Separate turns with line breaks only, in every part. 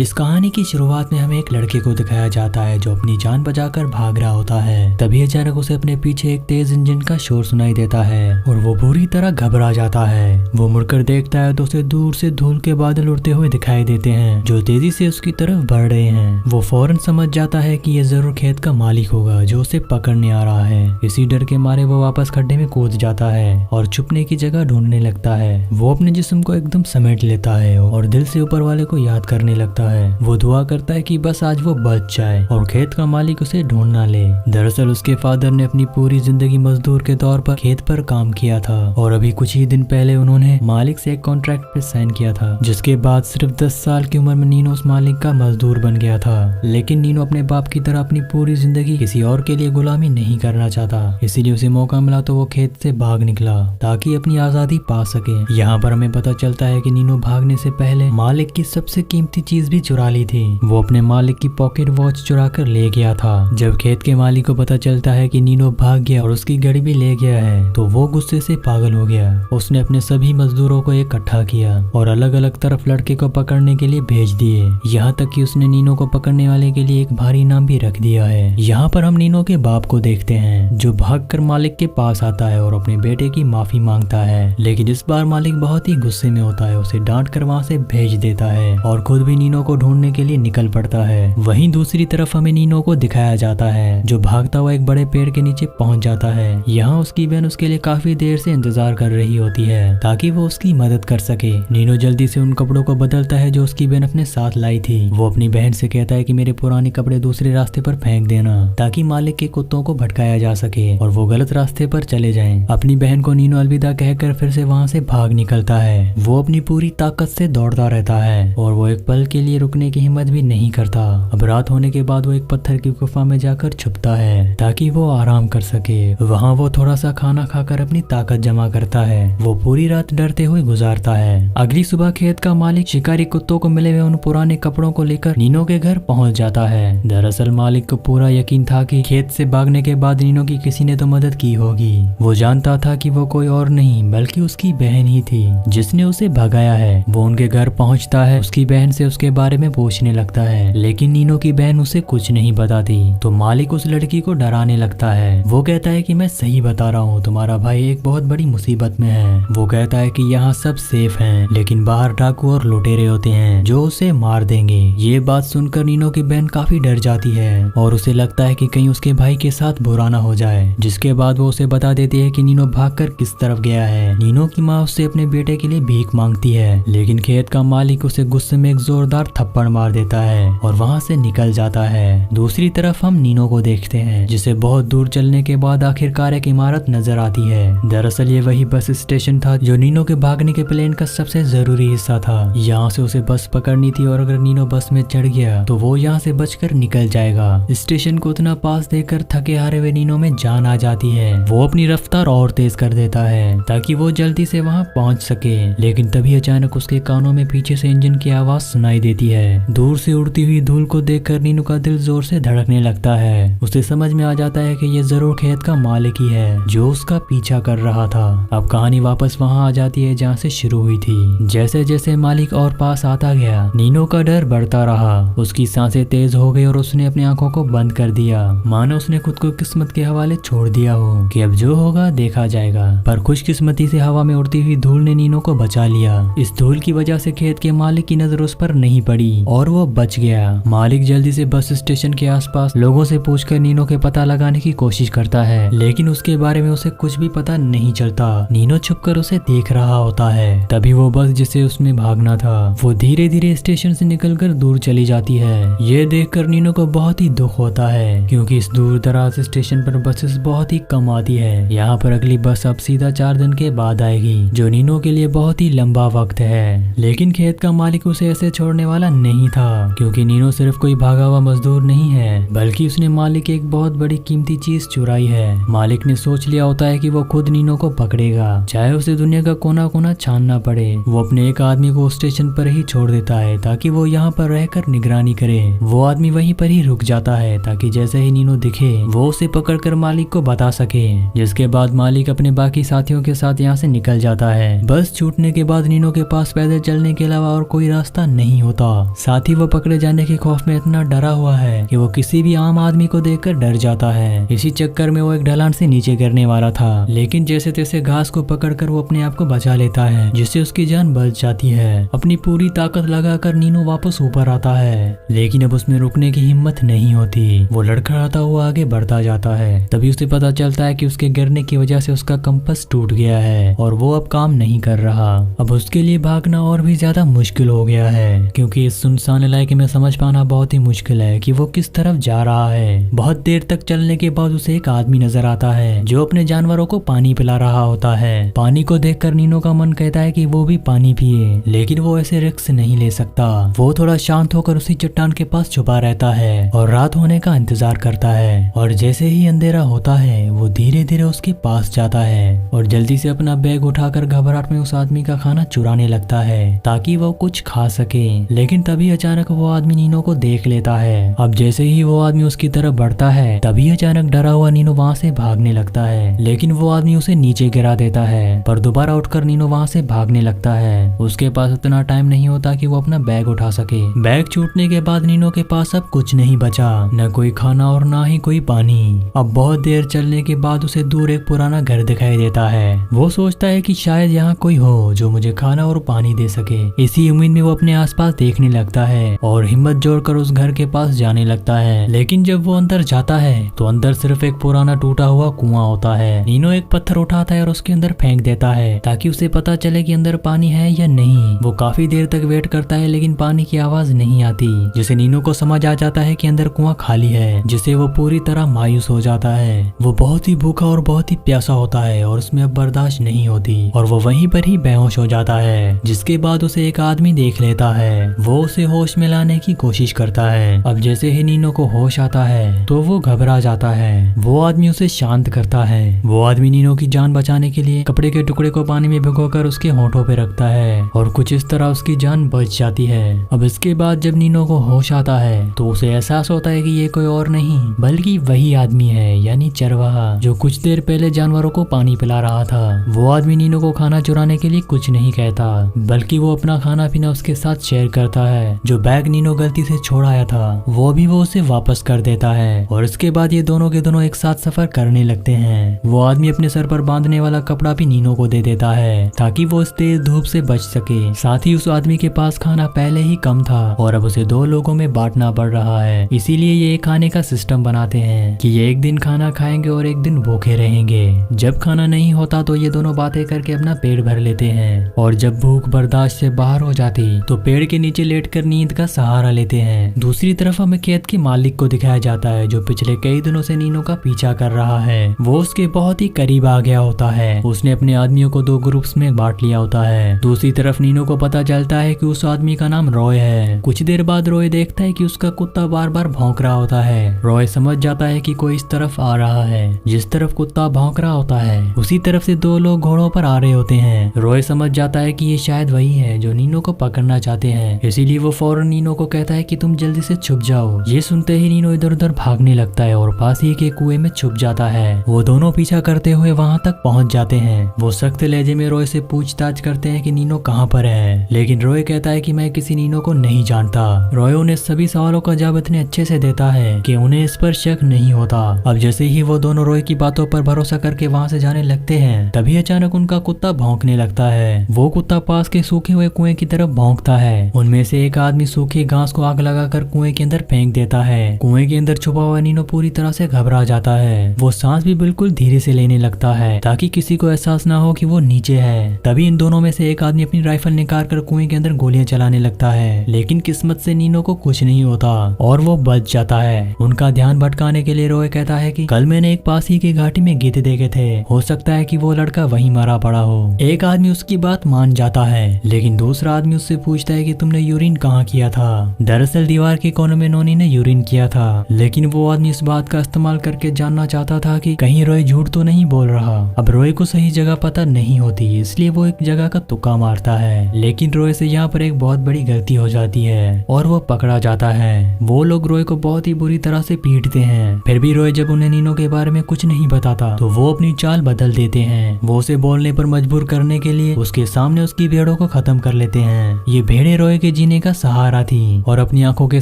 इस कहानी की शुरुआत में हमें एक लड़के को दिखाया जाता है जो अपनी जान बचाकर भाग रहा होता है। तभी अचानक उसे अपने पीछे एक तेज इंजन का शोर सुनाई देता है और वो बुरी तरह घबरा जाता है। वो मुड़कर देखता है तो उसे दूर से धूल के बादल उड़ते हुए दिखाई देते हैं जो तेजी से उसकी तरफ बढ़ रहे हैं। वो फौरन समझ जाता है कि ये जरूर खेत का मालिक होगा जो उसे पकड़ने आ रहा है। इसी डर के मारे वो वापस खड्डे में कूद जाता है और छुपने की जगह ढूंढने लगता है। वो अपने जिस्म को एकदम समेट लेता है और दिल से ऊपर वाले को याद करने लगता है। वो दुआ करता है कि बस आज वो बच जाए और खेत का मालिक उसे ढूंढ ना ले। दरअसल उसके फादर ने अपनी पूरी जिंदगी मजदूर के तौर पर खेत पर काम किया था और अभी कुछ ही दिन पहले उन्होंने मालिक से एक कॉन्ट्रैक्ट पे साइन किया था, जिसके बाद सिर्फ 10 साल की उम्र में नीनो उस मालिक का मजदूर बन गया था। लेकिन नीनो अपने बाप की तरह अपनी पूरी जिंदगी किसी और के लिए गुलामी नहीं करना चाहता, इसीलिए उसे मौका मिला तो वो खेत से भाग निकला ताकि अपनी आजादी पा सके। यहाँ पर हमें पता चलता है कि नीनो भागने से पहले मालिक की सबसे कीमती चीज भी चुरा ली थी। वो अपने मालिक की पॉकेट वॉच चुरा कर ले गया था। जब खेत के मालिक को पता चलता है कि नीनो भाग गया और उसकी घड़ी भी ले गया है तो वो गुस्से से पागल हो गया। उसने अपने सभी मजदूरों को इकट्ठा किया और अलग अलग तरफ लड़के को पकड़ने के लिए भेज दिए। यहाँ तक कि उसने नीनो को पकड़ने वाले के लिए एक भारी इनाम भी रख दिया है। यहाँ पर हम नीनो के बाप को देखते हैं जो भागकर मालिक के पास आता है और अपने बेटे की माफी मांगता है। लेकिन इस बार मालिक बहुत ही गुस्से में होता है, उसे डांट कर वहाँ से भेज देता है और खुद भी नीनो को ढूंढने के लिए निकल पड़ता है। वहीं दूसरी तरफ हमें नीनो को दिखाया जाता है जो भागता हुआ एक बड़े पेड़ के नीचे पहुंच जाता है। यहाँ उसकी बहन उसके लिए काफी देर से इंतजार कर रही होती है ताकि वो उसकी मदद कर सके। नीनो जल्दी से उन कपड़ों को बदलता है जो उसकी बहन अपने साथ लाई थी। वो अपनी बहन से कहता है कि मेरे पुराने कपड़े दूसरे रास्ते पर फेंक देना ताकि मालिक के कुत्तों को भटकाया जा सके और वो गलत रास्ते पर चले जाएं। अपनी बहन को नीनो अलविदा कहकर फिर से वहाँ से भाग निकलता है। वो अपनी पूरी ताकत से दौड़ता रहता है और वो एक पल के लिए रुकने की हिम्मत भी नहीं करता। अब रात होने के बाद वो एक पत्थर की गुफा में जाकर छुपता है ताकि वो आराम कर सके। वहाँ वो थोड़ा सा खाना खाकर अपनी ताकत जमा करता है। वो पूरी रात डरते हुए गुजारता है। अगली सुबह खेत का मालिक शिकारी कुत्तों को मिले हुए उन पुराने कपड़ों को लेकर नीनो के घर पहुंच जाता है। दरअसल मालिक को पूरा यकीन था कि खेत से भागने के बाद नीनो की किसी ने तो मदद की होगी। वो जानता था कि वो कोई और नहीं बल्कि उसकी बहन ही थी जिसने उसे भगाया है। वो उनके घर पहुंचता है, उसकी बहन से उसके बारे में पूछने लगता है, लेकिन नीनो की बहन उसे कुछ नहीं बताती। तो मालिक उस लड़की को डराने लगता है। वो कहता है कि मैं सही बता रहा हूँ, तुम्हारा भाई एक बहुत बड़ी मुसीबत में है। वो कहता है कि यहाँ सब सेफ हैं, लेकिन बाहर डाकू और लुटेरे होते हैं जो उसे मार देंगे। ये बात सुनकर नीनो की बहन काफी डर जाती है और उसे लगता है कि कहीं उसके भाई के साथ बुरा ना हो जाए। जिसके बाद वो उसे बता देती है कि नीनो भागकर किस तरफ गया है। नीनो की माँ उससे अपने बेटे के लिए भीख मांगती है, लेकिन खेत का मालिक उसे गुस्से में एक जोरदार थप्पड़ मार देता है और वहाँ से निकल जाता है। दूसरी तरफ हम नीनो को देखते हैं जिसे बहुत दूर चलने के बाद आखिरकार एक इमारत नजर आती है। दरअसल ये वही बस स्टेशन था जो नीनो के भागने के प्लान का सबसे जरूरी हिस्सा था। यहाँ से उसे बस पकड़नी थी और अगर नीनो बस में चढ़ गया तो वो यहाँ से बचकर निकल जाएगा। स्टेशन को उतना पास देखकर थके हारे हुए नीनो में जान आ जाती है। वो अपनी रफ्तार और तेज कर देता है ताकि वो जल्दी से वहाँ पहुँच सके। लेकिन तभी अचानक उसके कानों में पीछे से इंजन की आवाज सुनाई देती है। दूर से उड़ती हुई धूल को देखकर नीनो का दिल जोर से धड़कने लगता है। उसे समझ में आ जाता है कि ये जरूर खेत का मालिक ही है जो उसका पीछा कर रहा था। अब कहानी वापस वहाँ आ जाती है जहाँ से शुरू हुई थी। जैसे जैसे मालिक और पास आता गया नीनो का डर बढ़ता रहा। उसकी सांसें तेज हो गई और उसने अपनी आंखों को बंद कर दिया, मानो उसने खुद को किस्मत के हवाले छोड़ दिया हो कि अब जो होगा देखा जाएगा। पर खुशकिस्मती से हवा में उड़ती हुई धूल ने नीनो को बचा लिया। इस धूल की वजह से खेत के मालिक की नजर उस पर नहीं पड़ी और वो बच गया। मालिक जल्दी से बस स्टेशन के आसपास लोगों से पूछकर नीनो के पता लगाने की कोशिश करता है, लेकिन उसके बारे में उसे कुछ भी पता नहीं चलता। नीनो छुपकर उसे देख रहा होता है। तभी वो बस जिसे उसमें भागना था वो धीरे धीरे स्टेशन से निकलकर दूर चली जाती है। ये देखकर नीनो को बहुत ही दुख होता है क्योंकि इस दूर दराज स्टेशन पर बसेस बहुत ही कम आती है। यहाँ पर अगली बस अब सीधा 4 दिन के बाद आएगी जो नीनो के लिए बहुत ही लंबा वक्त है। लेकिन खेत का मालिक उसे ऐसे छोड़ने वाला नहीं था क्योंकि नीनो सिर्फ कोई भागा हुआ मजदूर नहीं है बल्कि उसने मालिक की एक बहुत बड़ी कीमती चीज चुराई है। मालिक ने सोच लिया होता है कि वो खुद नीनो को पकड़ेगा, चाहे उसे दुनिया का कोना कोना छानना पड़े। वो अपने एक आदमी को स्टेशन पर ही छोड़ देता है ताकि वो यहाँ पर रहकर निगरानी करे। वो आदमी वहीं पर ही रुक जाता है ताकि जैसे ही नीनो दिखे वो उसे पकड़कर मालिक को बता सके। जिसके बाद मालिक अपने बाकी साथियों के साथ यहाँ से निकल जाता है। बस छूटने के बाद नीनो के पास पैदल चलने के अलावा और कोई रास्ता नहीं होता। साथ ही वो पकड़े जाने के खौफ में इतना डरा हुआ है कि वो किसी भी आम आदमी को देखकर डर जाता है। इसी चक्कर में वो एक ढलान से नीचे गिरने वाला था, लेकिन जैसे तैसे घास को पकड़कर वो अपने आप को बचा लेता है, जिससे उसकी जान बच जाती है। अपनी पूरी ताकत लगाकर नीनो वापस ऊपर आता है, लेकिन अब उसमें रुकने की हिम्मत नहीं होती। वो लड़खड़ाता हुआ आगे बढ़ता जाता है। तभी उसे पता चलता है कि उसके गिरने की वजह से उसका कंपास टूट गया है और वो अब काम नहीं कर रहा। अब उसके लिए भागना और भी ज्यादा मुश्किल हो गया है, क्योंकि इस सुनसान इलाके में समझ पाना बहुत ही मुश्किल है कि वो किस तरफ जा रहा है। बहुत देर तक चलने के बाद उसे एक आदमी नजर आता है जो अपने जानवरों को पानी पिला रहा होता है। पानी को देखकर नीनो का मन कहता है कि वो भी पानी पिए, लेकिन वो ऐसे रिस्क नहीं ले सकता। वो थोड़ा शांत होकर उसी चट्टान के पास छुपा रहता है और रात होने का इंतजार करता है। और जैसे ही अंधेरा होता है वो धीरे धीरे उसके पास जाता है और जल्दी से अपना बैग उठाकर घबराहट में उस आदमी का खाना चुराने लगता है ताकि वो कुछ खा सके। लेकिन तभी अचानक वो आदमी नीनो को देख लेता है। अब जैसे ही वो आदमी उसकी तरफ बढ़ता है तभी अचानक डरा हुआ नीनो वहाँ से भागने लगता है, लेकिन वो आदमी उसे नीचे गिरा देता है। पर दोबारा उठकर नीनो वहाँ से भागने लगता है। उसके पास इतना टाइम नहीं होता कि वो अपना बैग उठा सके। बैग छूटने के बाद नीनो के पास अब कुछ नहीं बचा, न कोई खाना और ना ही कोई पानी। अब बहुत देर चलने के बाद उसे दूर एक पुराना घर दिखाई देता है। वो सोचता है कि शायद यहाँ कोई हो जो मुझे खाना और पानी दे सके। इसी उम्मीद में वो अपने आसपास देखने लगता है और हिम्मत जोड़कर उस घर के पास जाने लगता है। लेकिन जब वो अंदर जाता है तो अंदर सिर्फ एक पुराना टूटा हुआ कुआं होता है। नीनो एक पत्थर उठाता है और उसके अंदर फेंक देता है ताकि उसे पता चले कि अंदर पानी है या नहीं। वो काफी देर तक वेट करता है लेकिन पानी की आवाज नहीं आती, जिसे नीनो को समझ आ जाता है कि अंदर कुआं खाली है, जिससे वो पूरी तरह मायूस हो जाता है। वो बहुत ही भूखा और बहुत ही प्यासा होता है और उसमें अब बर्दाश्त नहीं होती और वो वहीं पर ही बेहोश हो जाता है। जिसके बाद उसे एक आदमी देख लेता है। वो उसे होश में लाने की कोशिश करता है। अब जैसे ही नीनो को होश आता है तो वो घबरा जाता है। वो आदमी उसे शांत करता है। वो आदमी नीनो की जान बचाने के लिए कपड़े के टुकड़े को पानी में भिगोकर उसके होठों पे रखता है और कुछ इस तरह उसकी जान बच जाती है। अब इसके बाद जब नीनो को होश आता है तो उसे एहसास होता है कि ये कोई और नहीं बल्कि वही आदमी है, यानी चरवाहा, जो कुछ देर पहले जानवरों को पानी पिला रहा था। वो आदमी नीनो को खाना चुराने के लिए कुछ नहीं कहता, बल्कि वो अपना खाना पीना उसके साथ शेयर करता है। जो बैग नीनो गलती से छोड़ आया था वो भी वो उसे वापस कर देता है और इसके बाद ये दोनों के दोनों एक साथ सफर करने लगते हैं। वो आदमी अपने सर पर बांधने वाला कपड़ा भी नीनो को दे देता है ताकि वो इस तेज धूप से बच सके। साथ ही उस आदमी के पास खाना पहले ही कम था और अब उसे 2 लोगों में बांटना पड़ रहा है। इसीलिए ये खाने का सिस्टम बनाते हैं कि ये एक दिन खाना खाएंगे और एक दिन भूखे रहेंगे। जब खाना नहीं होता तो ये दोनों बातें करके अपना पेट भर लेते हैं और जब भूख बर्दाश्त से बाहर हो जाती तो पेड़ के नीचे लेटकर नींद का सहारा लेते हैं। दूसरी तरफ हमें खेत के मालिक को दिखाया जाता है जो पिछले कई दिनों से नीनो का पीछा कर रहा है। वो उसके बहुत ही करीब आ गया होता है। उसने अपने आदमियों को 2 ग्रुप्स में बांट लिया होता है। दूसरी तरफ नीनो को पता चलता है कि उस आदमी का नाम रॉय है। कुछ देर बाद रॉय देखता है कि उसका कुत्ता बार बार भौंक रहा होता है। रॉय समझ जाता है कि कोई इस तरफ आ रहा है। जिस तरफ कुत्ता भौंक रहा होता है उसी तरफ से 2 लोग घोड़ों पर आ रहे होते हैं। रॉय समझ जाता है कि ये शायद वही है जो नीनो को पकड़ना चाहते हैं, इसीलिए वो फौरन नीनो को कहता है कि तुम जल्दी से छुप जाओ। ये सुनते ही नीनो इधर उधर भागने लगता है और पास ही के कुएं में छुप जाता है। वो दोनों पीछा करते हुए वहां तक पहुंच जाते हैं। वो सख्त लहजे में रॉय से पूछताछ करते हैं कि नीनो कहाँ पर है, लेकिन रॉय कहता है कि मैं किसी नीनो को नहीं जानता। रॉय उन्हें सभी सवालों का जवाब इतने अच्छे से देता है कि उन्हें इस पर शक नहीं होता। अब जैसे ही वो दोनों रॉय की बातों पर भरोसा करके वहाँ से जाने लगते हैं तभी अचानक उनका कुत्ता भौंकने लगता है। वो कुत्ता पास के सूखे हुए कुएं की तरफ भौंकता है। उनमें से एक आदमी सूखी घास को आग लगाकर कुएं के अंदर फेंक देता है। कुएं के अंदर छुपा हुआ नीनो पूरी तरह से घबरा जाता है। वो सांस भी बिल्कुल धीरे से लेने लगता है ताकि किसी को एहसास ना हो कि वो नीचे है। तभी इन दोनों में से एक आदमी अपनी राइफल निकाल कर कुएं के अंदर गोलियां चलाने लगता है, लेकिन किस्मत से नीनो को कुछ नहीं होता और वो बच जाता है। उनका ध्यान भटकाने के लिए रॉय कहता है कि कल मैंने एक पास ही की घाटी में गीत देखे थे, हो सकता है कि वो लड़का वहीं मरा पड़ा हो। एक आदमी उसकी बात मान जाता है, लेकिन दूसरा आदमी उससे पूछता है कि तुमने यूरिन कहाँ किया था। दरअसल दीवार के कोने में नोनी ने यूरिन किया था, लेकिन वो आदमी इस बात का इस्तेमाल करके जानना चाहता था कि कहीं रॉय झूठ तो नहीं बोल रहा। अब रॉय को सही जगह पता नहीं होती, इसलिए वो एक जगह का तुक्का मारता है, लेकिन रॉय से यहाँ पर एक बहुत बड़ी गलती हो जाती है और वो पकड़ा जाता है। वो लोग रॉय को बहुत ही बुरी तरह से पीटते हैं। फिर भी रॉय जब उन्हें नीनो के बारे में कुछ नहीं बताता तो वो अपनी चाल बदल देते हैं। वो उसे बोलने पर मजबूर करने के लिए उसके सामने उसकी भेड़ों को खत्म कर लेते हैं। ये भेड़ें रॉय के जीने का सहारा थी और अपनी आंखों के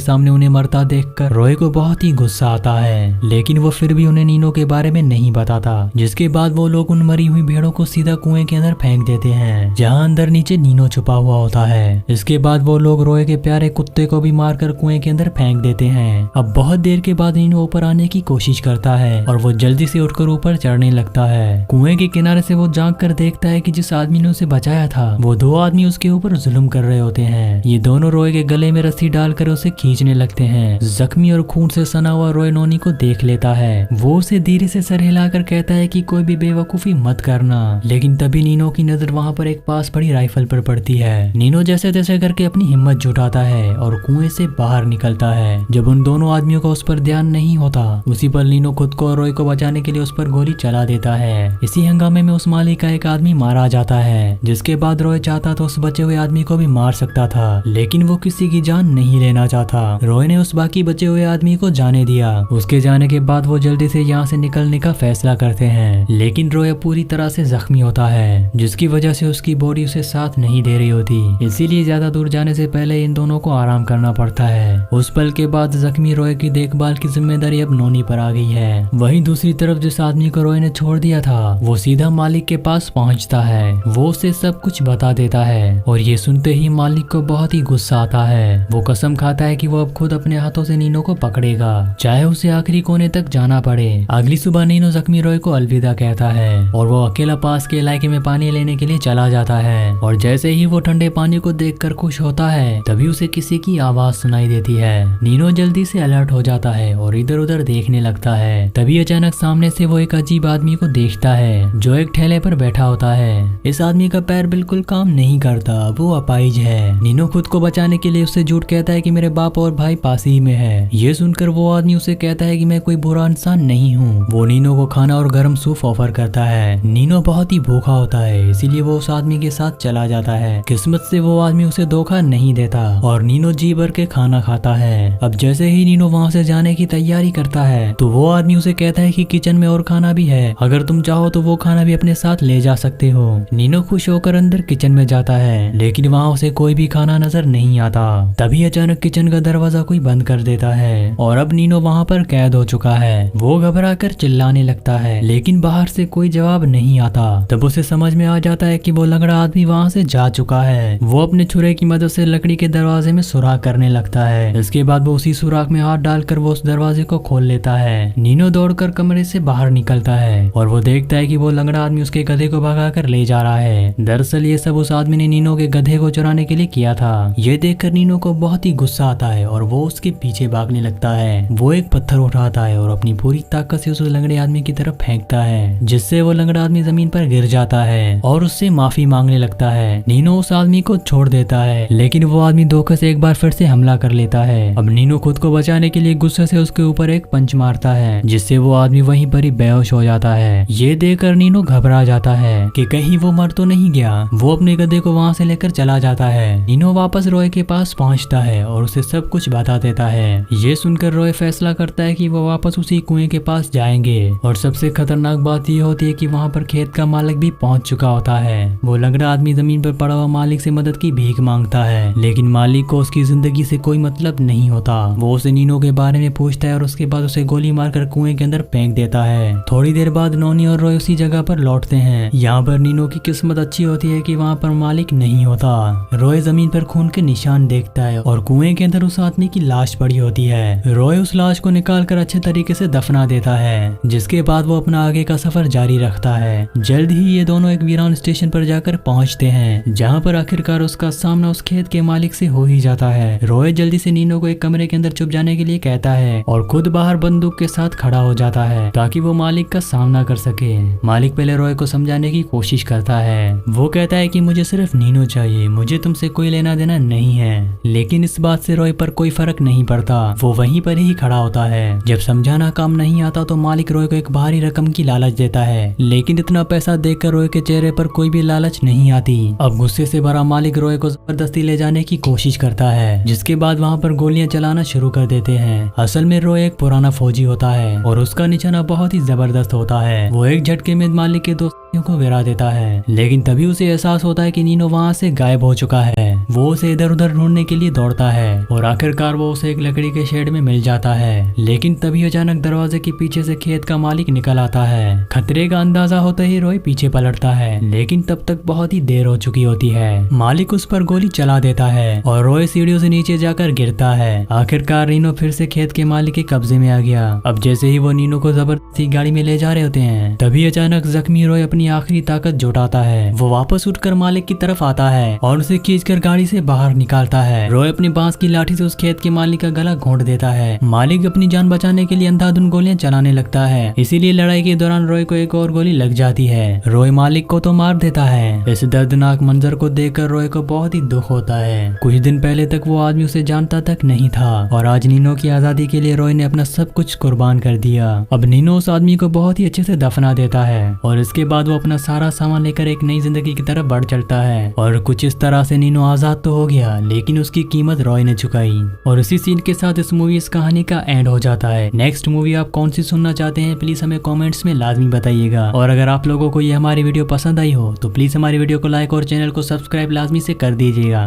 सामने उन्हें मरता देखकर रॉय को बहुत ही गुस्सा आता है, लेकिन वो फिर भी उन्हें नीनो के बारे में नहीं बताता। जिसके बाद वो लोग उन मरी हुई भेड़ों को सीधा कुएं के अंदर फेंक देते हैं, जहाँ अंदर नीचे नीनो छुपा हुआ होता है। इसके बाद वो लोग रॉय के प्यारे कुत्ते को भी मारकर कुएं के अंदर फेंक देते हैं। अब बहुत देर के बाद नीनो ऊपर आने की कोशिश करता है और वो जल्दी से उठकर ऊपर चढ़ने लगता है। कुएं के किनारे से वो झांक कर देखता है कि जिस आदमी ने उसे बचाया था वो दो आदमी उसके ऊपर जुल्म कर रहे होते हैं। ये दोनों रॉय के गले में रस्सी डालकर उसे खींचने लगते हैं। जख्मी और खून से सना हुआ रॉय नोनी को देख लेता है। वो उसे धीरे से सर हिलाकर कहता है कि कोई भी बेवकूफी मत करना, लेकिन तभी नीनो की नजर वहाँ पर एक पास पड़ी राइफल पर पड़ती है। नीनो जैसे तैसे करके अपनी हिम्मत जुटाता है और कुएं से बाहर निकलता है। जब उन दोनों आदमियों का उस पर ध्यान नहीं होता, उसी पर नीनो खुद को और रॉय को बचाने के लिए उस पर गोली चला देता है। इसी हंगामे में उस मालिक का एक आदमी मारा जाता है, जिसके बाद रॉय चाहता तो उस बचे हुए आदमी को भी मार सकता था, लेकिन वो किसी की जान नहीं लेना चाहता। रॉय ने उस बाकी बचे हुए आदमी को जाने दिया। उसके जाने के बाद वो जल्दी से यहाँ से निकलने का फैसला करते हैं, लेकिन रॉय पूरी तरह से जख्मी होता है, जिसकी वजह से उसकी बॉडी उसे साथ नहीं दे रही होती। इसीलिए ज्यादा दूर जाने से पहले इन दोनों को आराम करना पड़ता है। उस पल के बाद जख्मी रॉय की देखभाल की जिम्मेदारी अब नोनी पर आ गई है। वहीं दूसरी तरफ जिस आदमी को रॉय ने छोड़ दिया था वो सीधा मालिक के पास पहुंचता है। वो उसे सब कुछ बता देता है और ये सुनते ही मालिक को बहुत ही गुस्सा आता है। वो कसम खाता है कि वो अब खुद अपने हाथों से नीनो को पकड़ेगा, चाहे उसे आखिरी कोने तक जाना पड़े। अगली सुबह नीनो जख्मी रॉय को अलविदा कहता है और वो अकेला पास के इलाके में पानी लेने के लिए चला जाता है। और जैसे ही वो ठंडे पानी को देखकर खुश होता है, तभी उसे किसी की आवाज सुनाई देती है। नीनो जल्दी से अलर्ट हो जाता है और इधर उधर देखने लगता है। तभी अचानक सामने से वो एक अजीब आदमी को देखता है जो एक ठेले पर बैठा होता है। इस आदमी का पैर बिल्कुल काम नहीं करता, वो अपाहिज है। नीनो खुद को बचाने के लिए उससे झूठ कहता है कि मेरे बाप और भाई पास ही में है। ये सुनकर वो आदमी उसे कहता है कि मैं कोई बुरा इंसान नहीं हूँ। वो नीनो को खाना और गर्म सूप ऑफर करता है। नीनो बहुत ही भूखा होता है, इसीलिए वो उस आदमी के साथ चला जाता है। किस्मत से वो आदमी उसे धोखा नहीं देता और नीनो जी भर के खाना खाता है। अब जैसे ही नीनो वहाँ से जाने की तैयारी करता है तो वो आदमी उसे कहता है कि किचन में और खाना भी है, अगर तुम चाहो तो वो खाना भी अपने साथ ले जा सकते हो। नीनो खुश होकर अंदर किचन में जाता है, लेकिन वहाँ उसे कोई भी खाना नजर नहीं आता। तभी अचानक किचन का दरवाजा कोई बंद कर देता है और अब नीनो वहाँ पर कैद हो चुका है। वो घबरा कर चिल्लाने लगता है, लेकिन बाहर से कोई जवाब नहीं आता। तब उसे समझ में आ जाता है कि वो लंगड़ा आदमी वहाँ से जा चुका है। वो अपने छुरे की मदद से लकड़ी के दरवाजे में सुराख करने लगता है। इसके बाद वो उसी सुराख में हाथ डालकर वो उस दरवाजे को खोल लेता है। नीनो दौड़कर कमरे से बाहर निकलता है और वो देखता है कि वो लंगड़ा आदमी उसके गधे को भगाकर ले जा रहा है। दरअसल ये सब उस आदमी ने नीनो के गधे को चुराने के लिए किया था। ये देखकर नीनो को बहुत ही गुस्सा आता है और वो उसके पीछे भागने लगता है। वो एक पत्थर उठाता है और अपनी पूरी ताकत से उस लंगड़े आदमी की तरफ फेंकता है, जिससे वो लंगड़ा आदमी जमीन पर गिर जाता है और उससे माफी मांगने लगता है। नीनो उस आदमी को छोड़ देता है, लेकिन वो आदमी धोखे से एक बार फिर से हमला कर लेता है। अब नीनो खुद को बचाने के लिए गुस्से से उसके ऊपर एक पंच मारता है, जिससे वो आदमी वहीं पर ही बेहोश हो जाता है। ये देखकर नीनो घबरा जाता है कि कहीं वो मर तो नहीं गया। वो अपने गधे को वहाँ से लेकर चला जाता है। नीनो वापस रॉय के पास पहुँचता है और उसे सब कुछ बता देता है। ये सुनकर रॉय फैसला करता है कि वो वापस उसी कुएं के पास जाएंगे और सबसे खतरनाक बात ये होती है कि वहाँ पर खेत का मालिक भी पहुँच चुका होता है। वो लंगड़ा आदमी जमीन पर पड़ा हुआ मालिक से मदद की भीख मांगता है, लेकिन मालिक को उसकी जिंदगी से कोई मतलब नहीं होता। वो उसे नीनो के बारे में पूछता है और उसके बाद उसे गोली मारकर कुएं के अंदर फेंक देता है। थोड़ी देर बाद नोनी और रॉय उसी जगह पर लौटते हैं। यहाँ पर नीनो की किस्मत अच्छी होती है कि वहाँ पर मालिक नहीं होता। रॉय जमीन पर खून के निशान देखता है और कुएं के अंदर उस आदमी की लाश पड़ी होती है। रॉय उस लाश को निकालकर अच्छे तरीके से दफना देता है, जिसके बाद वो अपना आगे का सफर जारी रखता है। जल्द ही ये दोनों एक वीरान स्टेशन पर जाकर पहुंचते हैं, जहां पर आखिरकार उसका सामना उस खेत के मालिक से हो ही जाता है। रॉय जल्दी से नीनो को एक कमरे के अंदर छुप जाने के लिए कहता है और खुद बाहर बंदूक के साथ खड़ा हो जाता है ताकि वो मालिक का सामना कर सके। मालिक पहले रॉय को समझाने की कोशिश करता है। वो कहता है कि मुझे सिर्फ नीनो चाहिए, मुझे तुमसे कोई लेना देना नहीं है। लेकिन इस बात से रॉय पर कोई फर्क नहीं पड़ता। वो वहीं पर ही खड़ा होता है। जब समझाना काम नहीं आता तो मालिक रॉय को एक भारी रकम की लालच देता है, लेकिन इतना पैसा देखकर रॉय के चेहरे पर कोई भी लालच नहीं आती। अब गुस्से से भरा मालिक रॉय को जबरदस्ती ले जाने की कोशिश करता है, जिसके बाद वहाँ पर गोलियां चलाना शुरू कर देते हैं। असल में रॉय एक पुराना फौजी होता है और उसका निशाना बहुत ही जबरदस्त होता है। वो एक झटके में मालिक के दोस्त को गिरा देता है। लेकिन तभी उसे एहसास होता है कि नीनो वहाँ से गायब हो चुका है। वो उसे इधर उधर ढूंढने के लिए दौड़ता है और आखिरकार वो उसे एक लकड़ी के शेड में मिल जाता है। लेकिन तभी अचानक दरवाजे के पीछे से खेत का मालिक निकल आता है। खतरे का अंदाजा होते ही रॉय पीछे पलटता है, लेकिन तब तक बहुत ही देर हो चुकी होती है। मालिक उस पर गोली चला देता है और रॉय सीढ़ियों से नीचे जाकर गिरता है। आखिरकार नीनो फिर से खेत के मालिक के कब्जे में आ गया। अब जैसे ही वो नीनो को जबरदस्ती गाड़ी में ले जा रहे होते हैं, तभी अचानक जख्मी रॉय अपनी आखिरी ताकत जुटाता है। वो वापस उठकर मालिक की तरफ आता है और उसे खींचकर गाड़ी से बाहर निकालता है। रॉय अपनी बांस की लाठी से उस खेत के मालिक का गला घोंट देता है। मालिक अपनी जान बचाने के लिए अंधाधुंध गोलियां चलाने लगता है। इसीलिए लड़ाई के दौरान रॉय को एक और गोली लग जाती है। रॉय मालिक को तो मार देता है। इस दर्दनाक मंजर को देखकर रॉय को बहुत ही दुख होता है। कुछ दिन पहले तक वो आदमी उसे जानता तक नहीं था और आज नीनो की आजादी के लिए रॉय ने अपना सब कुछ कुर्बान कर दिया। अब नीनो उस आदमी को बहुत ही अच्छे से दफना देता है और इसके बाद वो अपना सारा सामान लेकर एक नई जिंदगी की तरफ बढ़ चलता है। और कुछ इस तरह से नीनो आजाद तो हो गया, लेकिन उसकी कीमत रॉय ने चुकाई। और इसी सीन के साथ इस मूवी इस कहानी का एंड हो जाता है। नेक्स्ट मूवी आप कौन सी सुनना चाहते हैं प्लीज हमें कमेंट्स में लाजमी बताइएगा। और अगर आप लोगों को ये हमारी वीडियो पसंद आई हो तो प्लीज हमारी वीडियो को लाइक और चैनल को सब्सक्राइब लाजमी से कर दीजिएगा।